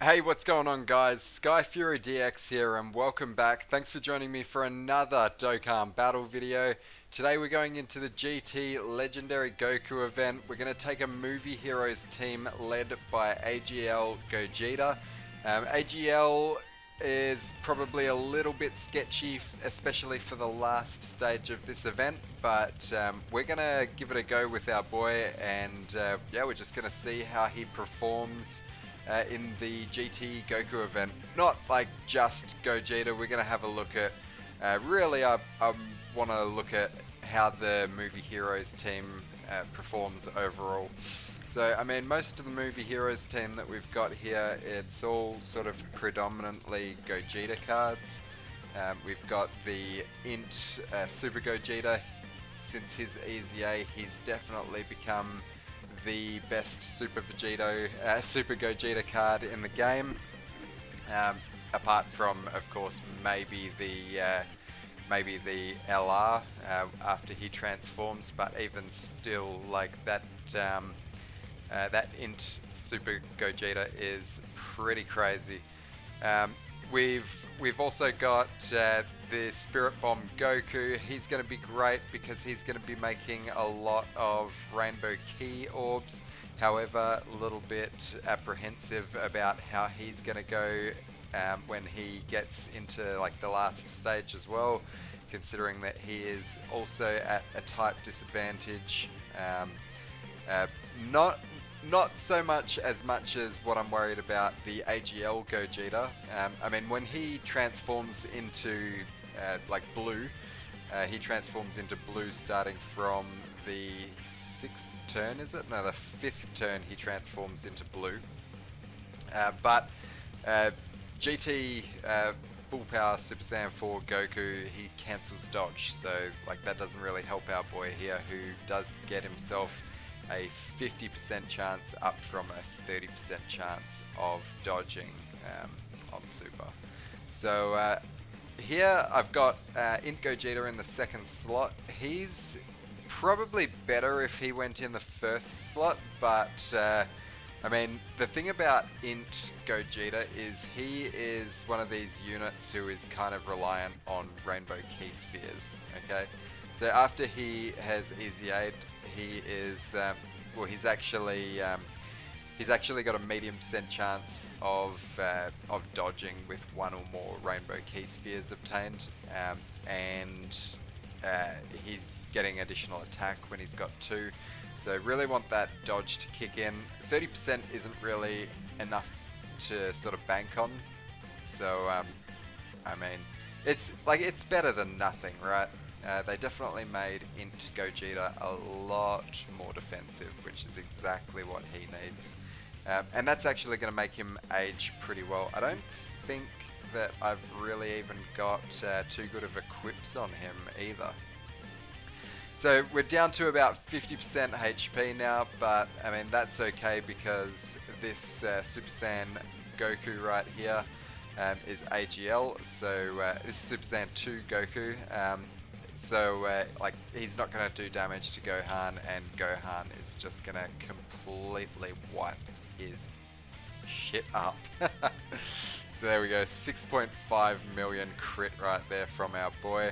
Hey, what's going on, guys? SkyfuryDX here, and welcome back. Thanks for joining me for another Dokkan battle video. Today we're going into the GT Legendary Goku event. We're going to take a Movie Heroes team led by AGL Gogeta. AGL is probably a little bit sketchy, especially for the last stage of this event, but we're going to give it a go with our boy, and yeah, we're just going to see how he performs in the GT Goku event. Not like just Gogeta, we're going to have a look at, really I want to look at how the Movie Heroes team performs overall. So, I mean, most of the Movie Heroes team that we've got here, it's all sort of predominantly Gogeta cards. We've got the Int Super Gogeta. Since his EZA, he's definitely become the best Super Gogeta card in the game. Apart from, of course, maybe the LR after he transforms, but even still, like that Int Super Gogeta is pretty crazy. Um, we've also got the Spirit Bomb Goku. He's going to be great because he's going to be making a lot of Rainbow Key Orbs. However, a little bit apprehensive about how he's going to go when he gets into like the last stage as well, considering that he is also at a type disadvantage. Uh, not not so much as what I'm worried about the AGL Gogeta. I mean, when he transforms into like blue, he transforms into blue starting from the sixth turn, is it? No, the fifth turn he transforms into blue. But GT Full Power Super Saiyan 4 Goku, he cancels dodge, so like that doesn't really help our boy here, who does get himself a 50% chance up from a 30% chance of dodging on Super. So here I've got Int Gogeta in the second slot. He's probably better if he went in the first slot, but I mean, the thing about Int Gogeta is he is one of these units who is kind of reliant on Rainbow Key Spheres, okay? So after he has EZA'd, he is, well, he's actually got a medium percent chance of dodging with one or more Rainbow Key Spheres obtained, and he's getting additional attack when he's got two. So really want that dodge to kick in. 30% isn't really enough to sort of bank on. So I mean, it's better than nothing, right? They definitely made Int Gogeta a lot more defensive, which is exactly what he needs. And that's actually going to make him age pretty well. I don't think that I've really even got too good of equips on him either. So we're down to about 50% HP now, but I mean that's okay because this Super Saiyan Goku right here is AGL, so this is Super Saiyan 2 Goku, so like he's not going to do damage to Gohan, and Gohan is just going to completely wipe his shit up. So there we go, 6.5 million crit right there from our boy.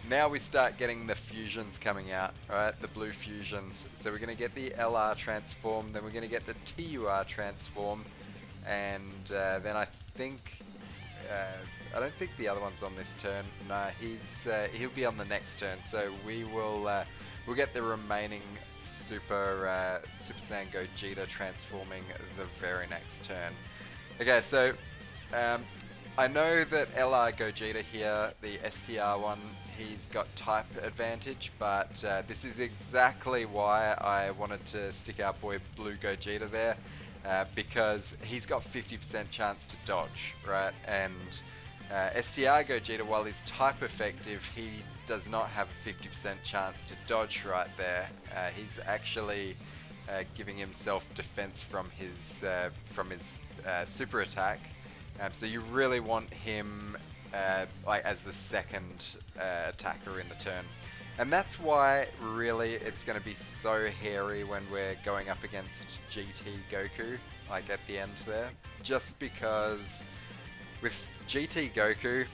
Now we start getting the fusions coming out, right? The blue fusions. So we're going to get the LR transform, then we're going to get the TUR transform, and then I think I don't think the other one's on this turn. No, he'll be on the next turn. So we'll get the remaining Super Saiyan Gogeta transforming the very next turn. Okay, so I know that LR Gogeta here, the STR one, he's got type advantage, but this is exactly why I wanted to stick our boy Blue Gogeta there, because he's got 50% chance to dodge, right? And STR Gogeta, while he's type effective, he does not have a 50% chance to dodge right there. He's actually giving himself defense from his super attack. So you really want him like as the second attacker in the turn. And that's why, really, it's going to be so hairy when we're going up against GT Goku, like at the end there. Just because with GT Goku,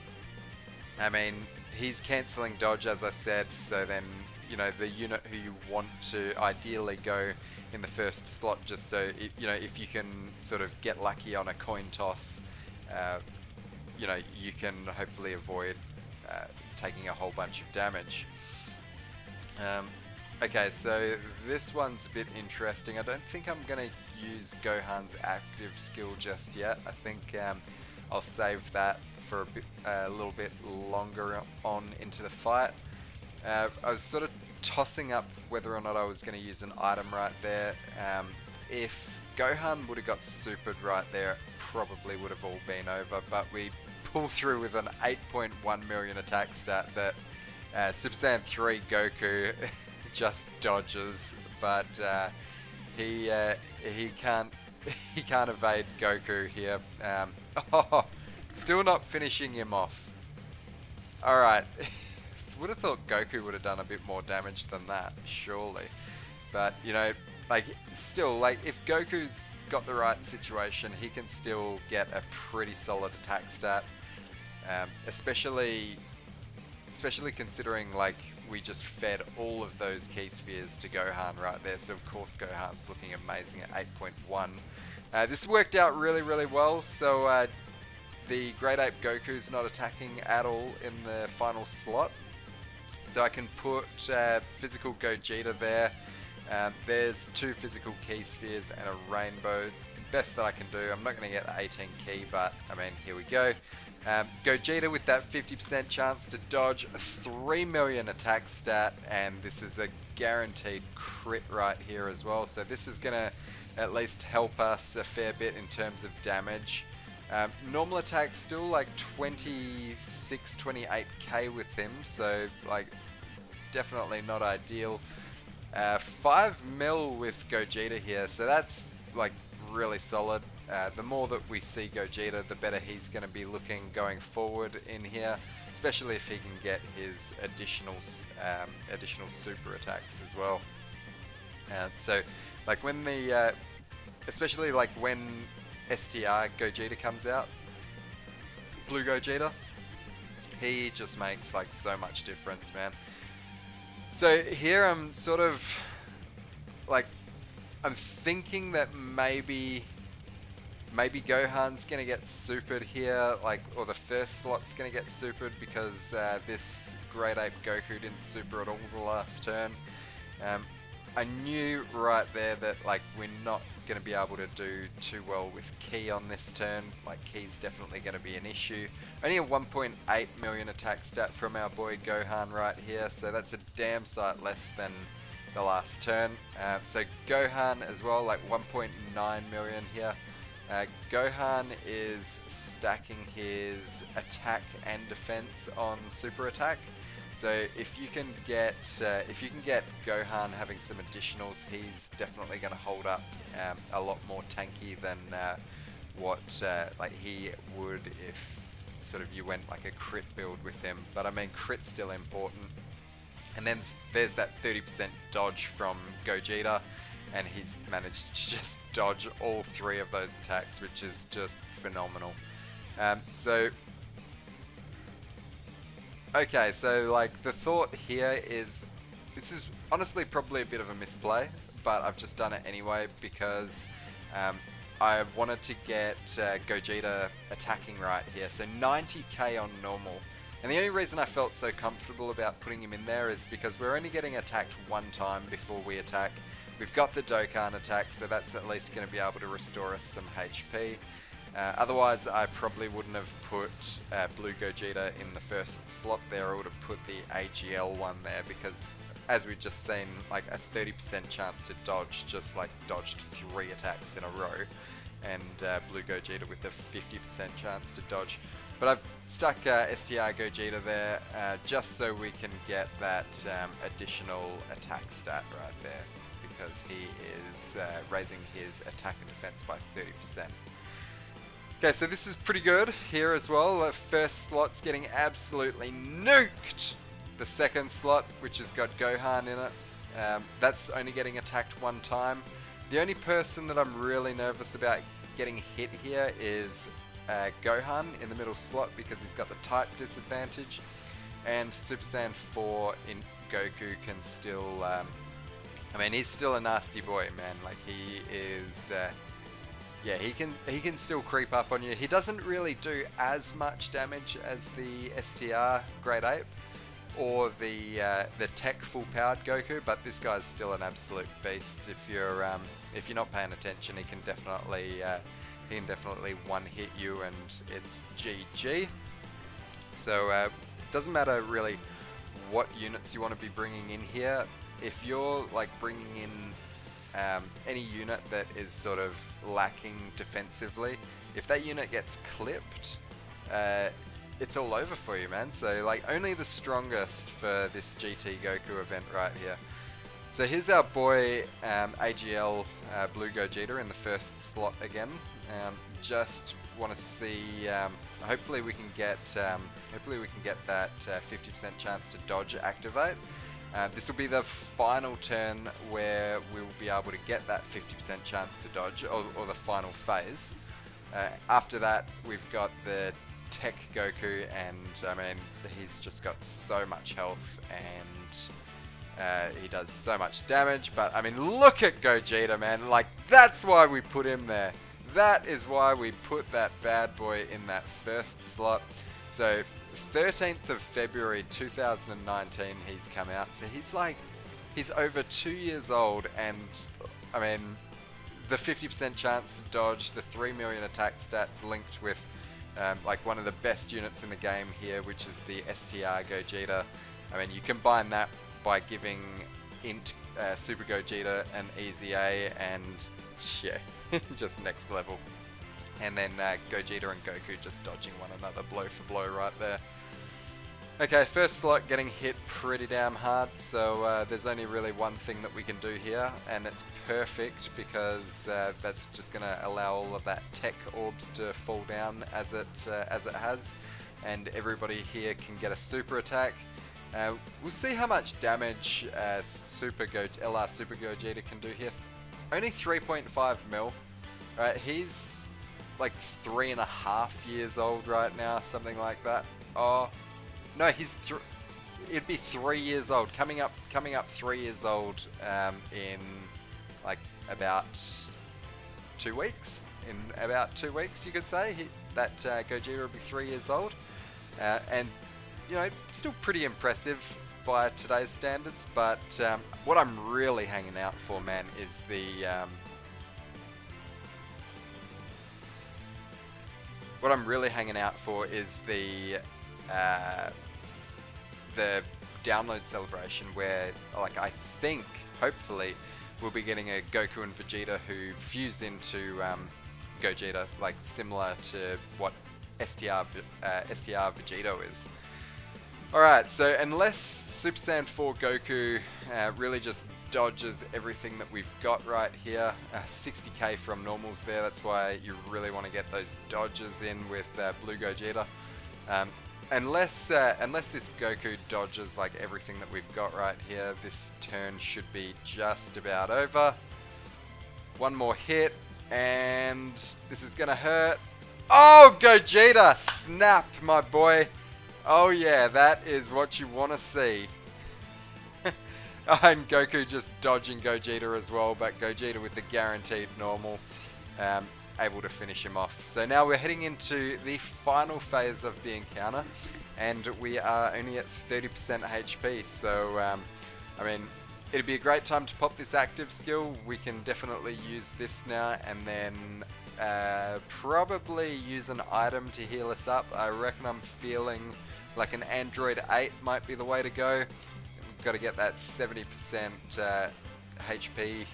I mean, he's cancelling dodge, as I said, so then, you know, the unit who you want to ideally go in the first slot, just so, you know, if you can sort of get lucky on a coin toss, you know, you can hopefully avoid taking a whole bunch of damage. Okay, so this one's a bit interesting. I don't think I'm going to use Gohan's active skill just yet. I think I'll save that for a little bit longer on into the fight. I was sort of tossing up whether or not I was going to use an item right there. If Gohan would have got supered right there, it probably would have all been over, but we pull through with an 8.1 million attack stat that Super Saiyan 3 Goku just dodges, but he can't evade Goku here. Oh, still not finishing him off. All right, would have thought Goku would have done a bit more damage than that, surely. But you know, like still, like if Goku's got the right situation, he can still get a pretty solid attack stat, especially considering like we just fed all of those key spheres to Gohan right there, so of course Gohan's looking amazing at 8.1. This worked out really well, so the Great Ape Goku's not attacking at all in the final slot, so I can put physical Gogeta there. There's 2 physical key spheres and a rainbow. Best that I can do. I'm not going to get 18 key, but I mean, here we go. Gogeta with that 50% chance to dodge, a 3 million attack stat, and this is a guaranteed crit right here as well. So this is going to at least help us a fair bit in terms of damage. Normal attack still like 26, 28k with him, so like definitely not ideal. 5 mil with Gogeta here, so that's like really solid. The more that we see Gogeta, the better he's going to be looking going forward in here, especially if he can get his additional super attacks as well. So like when the especially like when STR Gogeta comes out, Blue Gogeta, he just makes like so much difference, man. So here I'm sort of like, I'm thinking that maybe Gohan's gonna get supered here, like, or the first slot's gonna get supered because this Great Ape Goku didn't super at all the last turn. I knew right there that like we're not going to be able to do too well with Ki on this turn. Like Ki's definitely going to be an issue. Only a 1.8 million attack stat from our boy Gohan right here, so that's a damn sight less than the last turn. So Gohan as well, like 1.9 million here. Gohan is stacking his attack and defense on super attack. So if you can get Gohan having some additionals, he's definitely going to hold up a lot more tanky than what like he would if sort of you went like a crit build with him. But I mean, crit's still important. And then there's that 30% dodge from Gogeta, and he's managed to just dodge all 3 of those attacks, which is just phenomenal. Okay, so like the thought here is, this is honestly probably a bit of a misplay, but I've just done it anyway because I wanted to get Gogeta attacking right here, so 90k on normal. And the only reason I felt so comfortable about putting him in there is because we're only getting attacked 1 time before we attack. We've got the Dokkan attack, so that's at least going to be able to restore us some HP. Otherwise, I probably wouldn't have put Blue Gogeta in the first slot there. I would have put the AGL one there because, as we've just seen, like a 30% chance to dodge, just like dodged 3 attacks in a row, and Blue Gogeta with a 50% chance to dodge. But I've stuck STR Gogeta there just so we can get that additional attack stat right there, because he is raising his attack and defense by 30%. Okay, so this is pretty good here as well. The first slot's getting absolutely nuked the second slot, which has got Gohan in it. That's only getting attacked one time. The only person that I'm really nervous about getting hit here is Gohan in the middle slot, because he's got the type disadvantage, and Super Saiyan 4 in Goku can still, I mean, he's still a nasty boy, man. Like, he is, yeah, he can still creep up on you. He doesn't really do as much damage as the STR Great Ape or the Tech full powered Goku, but this guy's still an absolute beast. If you're not paying attention, he can definitely one hit you, and it's GG. So doesn't matter really what units you want to be bringing in here. If you're like bringing in any unit that is sort of lacking defensively, if that unit gets clipped, it's all over for you, man. So like, only the strongest for this GT Goku event right here. So here's our boy AGL Blue Gogeta in the first slot again. Just want to see. Hopefully we can get that 50% chance to dodge activate. This will be the final turn where we will be able to get that 50% chance to dodge, or the final phase. After that, we've got the Tech Goku, and I mean, he's just got so much health, and he does so much damage. But I mean, look at Gogeta, man. Like, that's why we put him there. That is why we put that bad boy in that first slot. So 13th of February 2019 he's come out. So he's over 2 years old, and I mean, the 50% chance to dodge, the 3 million attack stats linked with like one of the best units in the game here, which is the STR Gogeta. I mean, you combine that by giving Int Super Gogeta an easy A, and yeah, just next level. And then Gogeta and Goku just dodging one another blow for blow right there. Okay, first slot getting hit pretty damn hard, so there's only really one thing that we can do here, and it's perfect, because that's just going to allow all of that tech orbs to fall down as it has, and everybody here can get a super attack. We'll see how much damage LR Super Gogeta can do here. Only 3.5 mil. Right, he's like 3.5 years old right now, something like that. Oh. No, it'd be 3 years old. Coming up 3 years old in like about 2 weeks. In about 2 weeks, you could say that Gogeta will be 3 years old, and you know, still pretty impressive by today's standards. But what I'm really hanging out for, man, is the download celebration, where like I think hopefully we'll be getting a Goku and Vegeta who fuse into Gogeta, like similar to what STR Vegito is. Alright, so unless Super Saiyan 4 Goku really just dodges everything that we've got right here, 60k from normals there, that's why you really want to get those dodges in with Blue Gogeta. Unless this Goku dodges like everything that we've got right here, this turn should be just about over. One more hit, and this is gonna hurt. Oh, Gogeta! Snap, my boy! Oh yeah, that is what you want to see. And Goku just dodging Gogeta as well, but Gogeta with the guaranteed normal, able to finish him off. So now we're heading into the final phase of the encounter, and we are only at 30% HP. So I mean, it'd be a great time to pop this active skill. We can definitely use this now, and then probably use an item to heal us up. I reckon I'm feeling like an Android 8 might be the way to go. We've got to get that 70% HP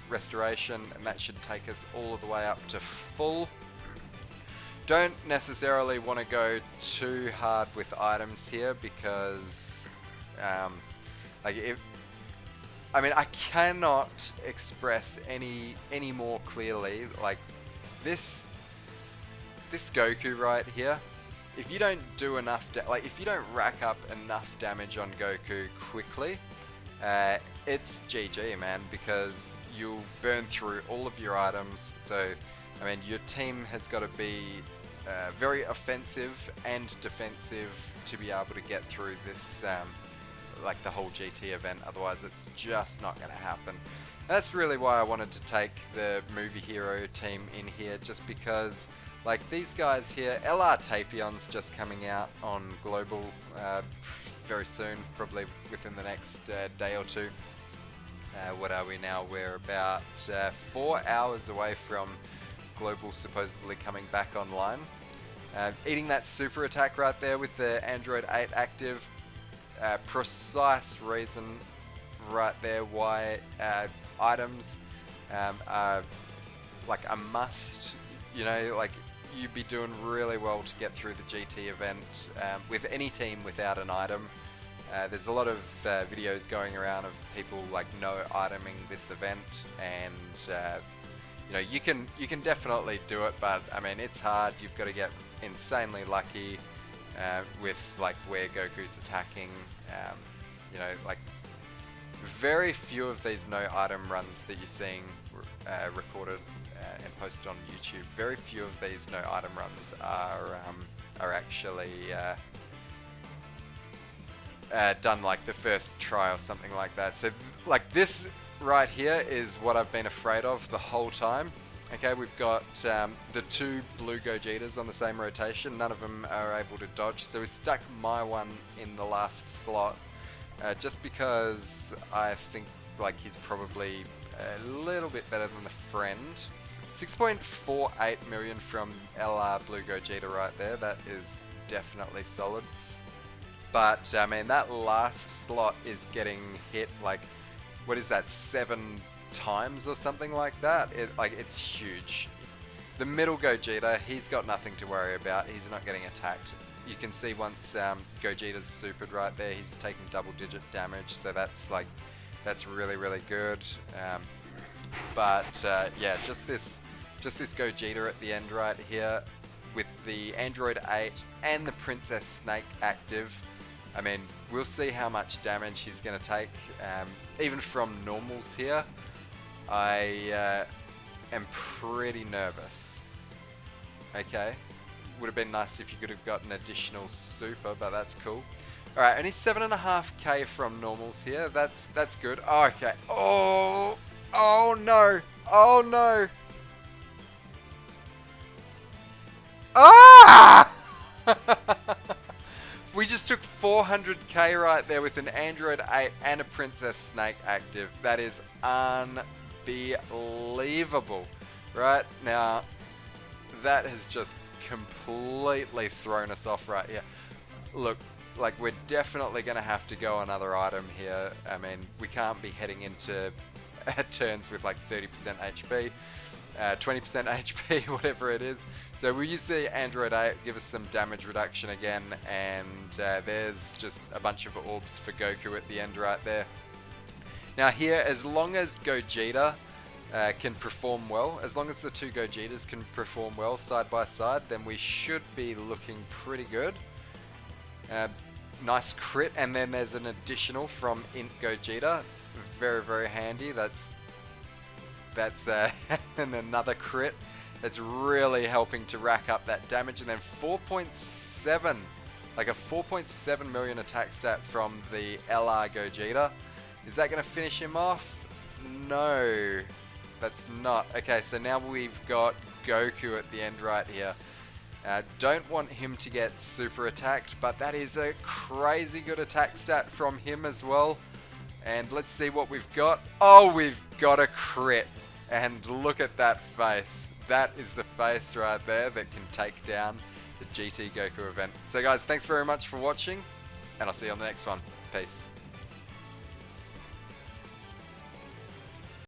restoration, and that should take us all the way up to full. Don't necessarily want to go too hard with items here, because like I mean, I cannot express any more clearly, like this Goku right here if you don't do enough, if you don't rack up enough damage on Goku quickly, it's GG, man, because you'll burn through all of your items. So, I mean, your team has got to be very offensive and defensive to be able to get through this, like the whole GT event. Otherwise, it's just not going to happen. That's really why I wanted to take the movie hero team in here, just because, like, these guys here, LR Tapion's just coming out on Global very soon, probably within the next day or two. What are we now? We're about 4 hours away from Global supposedly coming back online. Eating that super attack right there with the Android 8 active, precise reason right there why items are like a must. You know, like, you'd be doing really well to get through the GT event with any team without an item. There's a lot of videos going around of people like no iteming this event, and you know, you can definitely do it, but I mean, it's hard. You've got to get insanely lucky with like where Goku's attacking. You know, like, very few of these no item runs that you're seeing recorded and posted on YouTube, very few of these no item runs are actually done like the first try or something like that. So like this right here is what I've been afraid of the whole time. Okay, we've got the two blue Gogetas on the same rotation. None of them are able to dodge, so we stuck my one in the last slot, just because I think like he's probably a little bit better than the friend. 6.48 million from LR Blue Gogeta right there. That is definitely solid. But I mean, that last slot is getting hit like, what is that, 7 times or something like that? It's huge. The middle Gogeta, he's got nothing to worry about. He's not getting attacked. You can see once Gogeta's supered right there, he's taking double-digit damage. So that's really, really good. But yeah, just this Gogeta at the end right here with the Android 8 and the Princess Snake active. I mean, we'll see how much damage he's going to take. Even from normals here, I am pretty nervous. Okay, would have been nice if you could have got an additional super, but that's cool. Alright, only 7.5k from normals here. That's good. Oh, okay. Oh no. Oh no. Ah! We just took 400k right there with an Android 8 and a Princess Snake active. That is unbelievable. Right now, that has just completely thrown us off right here. Look, like, we're definitely going to have to go another item here. I mean, we can't be heading into turns with like 30% HP. 20% HP, whatever it is. So we'll use the Android 8, give us some damage reduction again, and there's just a bunch of orbs for Goku at the end right there. Now here, as long as Gogeta can perform well, as long as the two Gogetas can perform well side by side, then we should be looking pretty good. Nice crit, and then there's an additional from Int Gogeta. Very, very handy. That's and another crit. That's really helping to rack up that damage. And then 4.7, like a 4.7 million attack stat from the LR Gogeta. Is that going to finish him off? No, that's not. Okay, so now we've got Goku at the end right here. Don't want him to get super attacked, but that is a crazy good attack stat from him as well. And let's see what we've got. Oh, we've got a crit. And look at that face. That is the face right there that can take down the GT Goku event. So guys, thanks very much for watching, and I'll see you on the next one. Peace.